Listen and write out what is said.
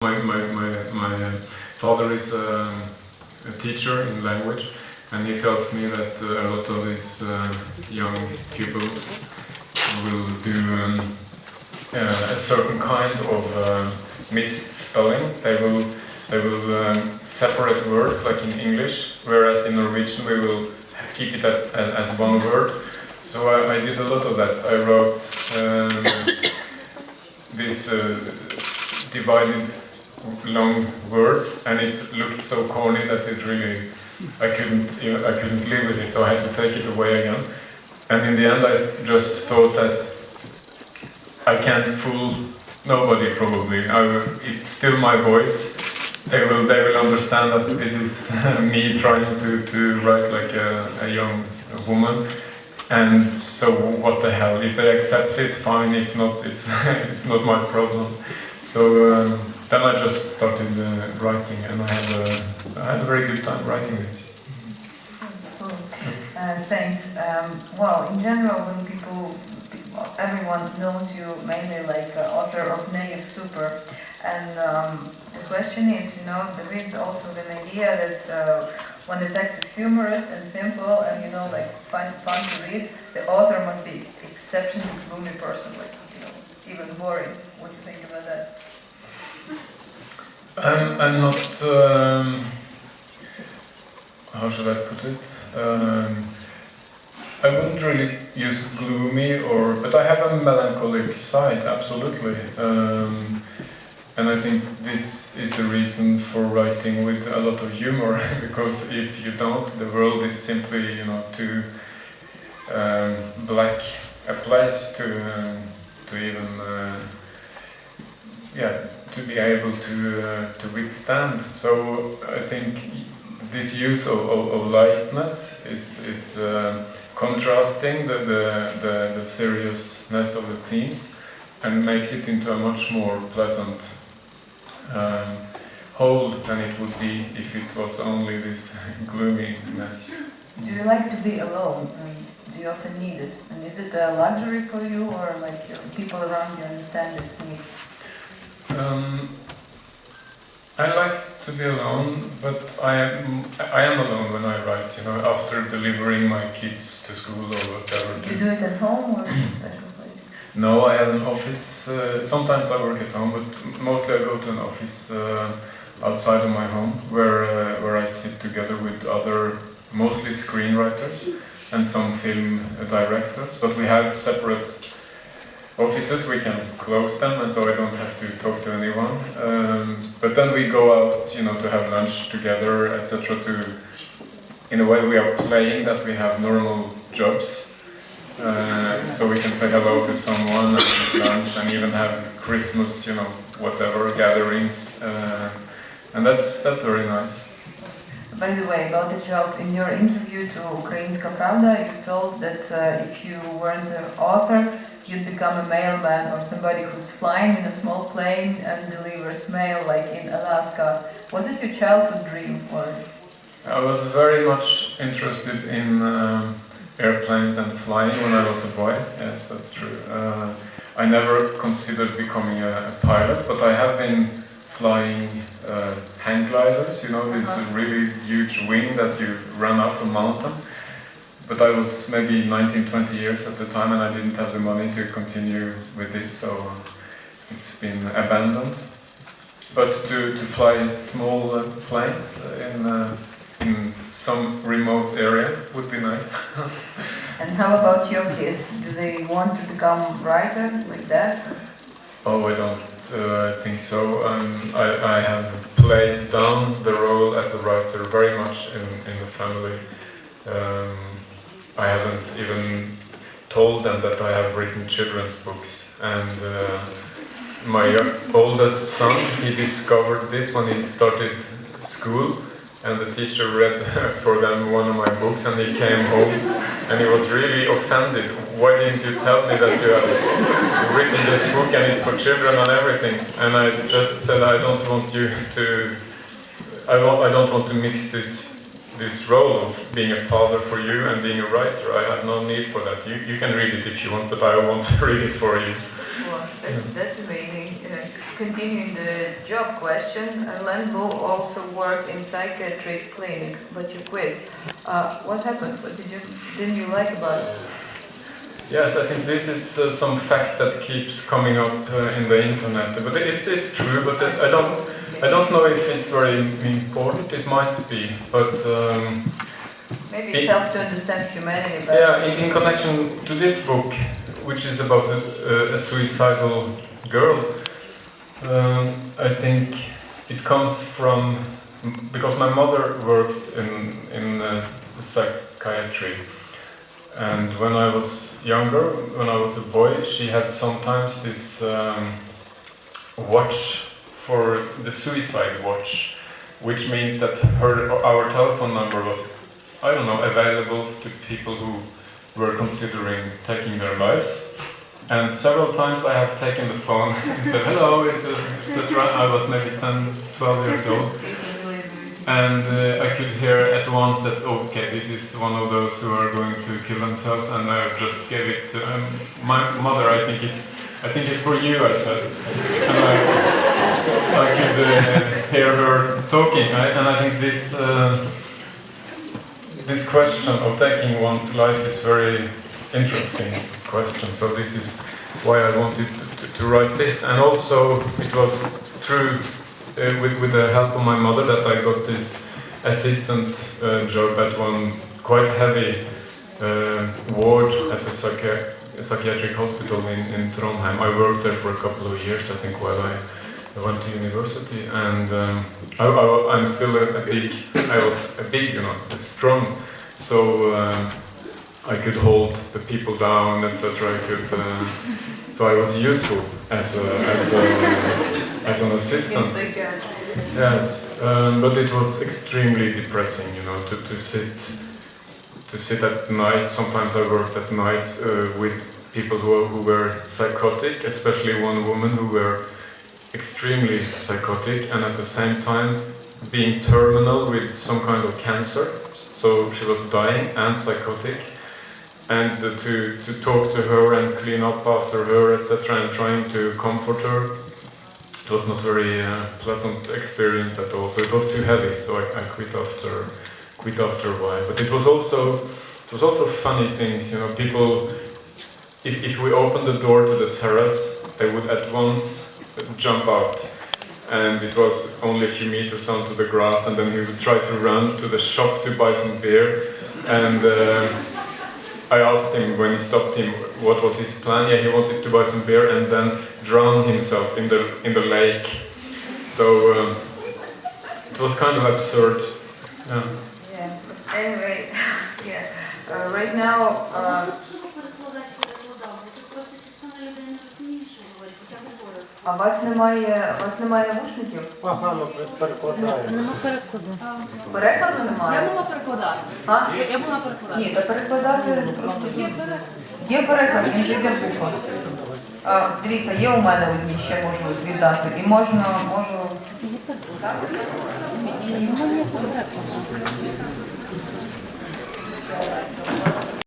My father is a teacher in language, and he tells me that a lot of these young pupils will do a certain kind of misspelling. They will separate words like in English, whereas in Norwegian we will keep it as one word. So I did a lot of that. I wrote these divided long words, and it looked so corny that it really I couldn't live with it. So I had to take it away again. And in the end, I just thought that I can't fool nobody. Probably it's still my voice. They will understand that this is me trying to write like a young woman. And so what the hell? If they accept it, fine. If not, it's not my problem. So then I just started writing, and I had a very good time writing this. Cool. Thanks. Well, in general, when everyone knows you mainly like author of Native Super, and the question is, there is also the idea that when the text is humorous and simple and like fun to read, the author must be exceptionally gloomy person, like even boring. What do you think about that? I'm not. How should I put it? I wouldn't really use gloomy, but I have a melancholic side, absolutely. And I think this is the reason for writing with a lot of humor, because if you don't, the world is simply, too black a place to even, to be able to withstand. So I think this use of lightness is contrasting the seriousness of the themes, and makes it into a much more pleasant whole than it would be if it was only this gloominess. Do you like to be alone? Do you often need it? And is it a luxury for you, or like people around you understand its need? I like to be alone, but I am alone when I write. After delivering my kids to school or whatever. Do you do it at home or in a special place? No, I have an office. Sometimes I work at home, but mostly I go to an office outside of my home, where I sit together with other, mostly screenwriters and some film directors. But we have separate offices. We can close them, and so I don't have to talk to anyone. But then we go out, to have lunch together, etc. In a way, we are playing that we have normal jobs. So we can say hello to someone and eat lunch, and even have Christmas, whatever gatherings, and that's very nice. By the way, about the job, in your interview to Ukrainska Pravda, you told that if you weren't an author, you'd become a mailman or somebody who's flying in a small plane and delivers mail, like in Alaska. Was it your childhood dream, or? I was very much interested in airplanes and flying when I was a boy. Yes, that's true. I never considered becoming a pilot, but I have been flying hang gliders, this really huge wing that you run off a mountain. But I was maybe 19, 20 years at the time, and I didn't have the money to continue with this, so it's been abandoned. But to fly small planes in some remote area would be nice. And how about your kids? Do they want to become writer like that? Oh, I don't think so. I have played down the role as a writer very much in the family. I haven't even told them that I have written children's books, and my oldest son, he discovered this when he started school, and the teacher read for them one of my books, and he came home and he was really offended. Why didn't you tell me that you have written this book and it's for children and everything? And I just said, I don't want to mix this role of being a father for you and being a writer. I have no need for that. You can read it if you want, but I won't read it for you. Well, that's amazing. continuing the job question, Erlend Loe also worked in psychiatric clinic, but you quit. What happened? What didn't you like about it? Yes, I think this is some fact that keeps coming up in the internet, but it's true. But I don't know if it's very important. It might be, but maybe it helped to understand humanity better. Yeah, in connection to this book, which is about a suicidal girl, I think it comes from because my mother works in psychiatry. And when I was younger, when I was a boy, she had sometimes this watch for the suicide watch, which means that our telephone number was, I don't know, available to people who were considering taking their lives. And several times I have taken the phone and said, hello, etc. I was maybe 10, 12 years old. And I could hear at once that, okay, this is one of those who are going to kill themselves, and I just gave it to my mother. I think it's for you, I said. And I could hear her talking, and I think this question of taking one's life is very interesting question. So this is why I wanted to write this, and also it was through. With the help of my mother that I got this assistant job at one quite heavy ward at a psychiatric hospital in Trondheim. I worked there for a couple of years, I think, while I went to university, and I'm still I was a big, strong, so I could hold the people down, etc. So I was useful as an assistant. Yes, but it was extremely depressing, to sit at night. Sometimes I worked at night with people who were psychotic, especially one woman who were extremely psychotic, and at the same time being terminal with some kind of cancer. So she was dying and psychotic. And to talk to her and clean up after her, etc., and trying to comfort her, it was not very pleasant experience at all. So it was too heavy. So I quit after a while. But it was also funny things. People, if we opened the door to the terrace, they would at once jump out, and it was only a few meters down to the grass, and then he would try to run to the shop to buy some beer, and. I asked him when he stopped him what was his plan. Yeah, he wanted to buy some beer and then drown himself in the lake. So it was kind of absurd. Yeah. Anyway, right now. А вас немає навушників? Ага, перекладаю. Нема перекладу. Перекладу немає? Я була перекладати. Я була перекладати. Ні, та перекладати просто є переклад, він же йде буква. Дивіться, є у мене одні, ще можу віддати. І можу... Так? Ні, в мене є переклад.